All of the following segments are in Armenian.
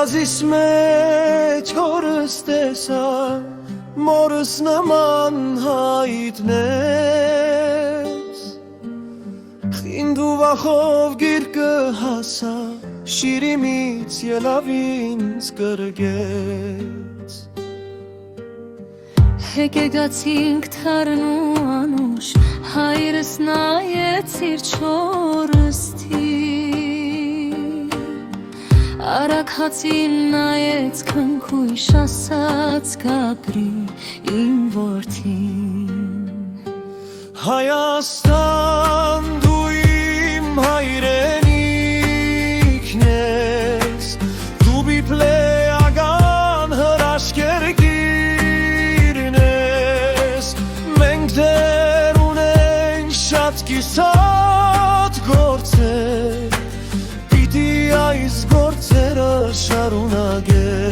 Վազիս մեջ հորս տեսա, մորս նման հայտնեց, խինդ ու վախով գիրկը հասա, շիրիմից ելավ ինձ կրգեց։ Հեկեգացինք թարն ու անուշ, հայրս նայեց իր չորստին, արագ հացին նայեց քնքույշ ասաց կապրի իմ որդին։ Հայաստան դու իմ հայրենիքն ես, դու բիպլեական հրաշքերգիրն ես, մենք դեր ունենք շատ կիսատ գործեր, պիտի այս գործերը շարունակել։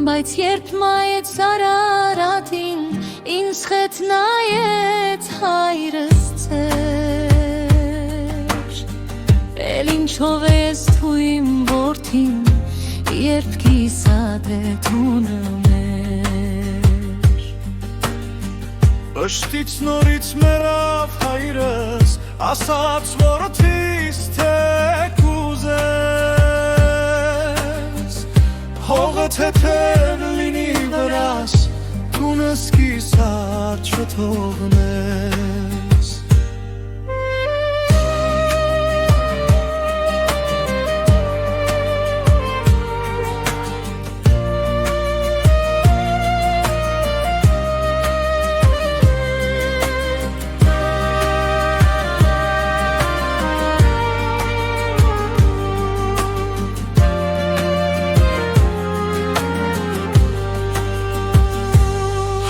Բայց երբ նայեց Արարատին, ինձ խետ նայեց հայրս ծեր, էլ ինչով ես թու իմ որդին, երբ կիսատ է տունը մեր։ Ըշտից նորից մերավ հայրս, ասաց որդիս թե կուզես, հողը թեթև լինի վրաս, տունս կիսատ չթողնես։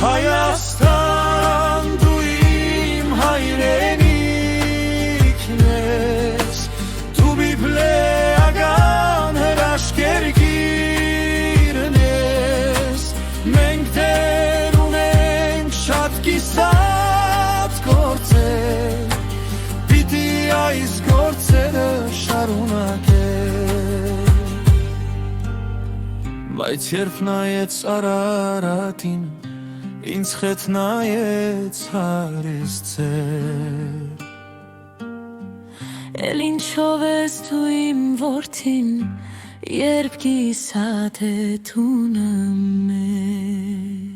Հայաստան դու իմ հայրենիքն ես, դու բիպլեական հրաշքերգիրն ես, մենք դեր ունենք շատ կիսատ գործեր, պիտի այս գործերը շարունակել։ Բայց երբ նայեց Արարատին, ինձ խետ նայեց հայրս ծեր, էլ ինչով ես դու իմ որդին, երբ կիսատ է տունը մեր։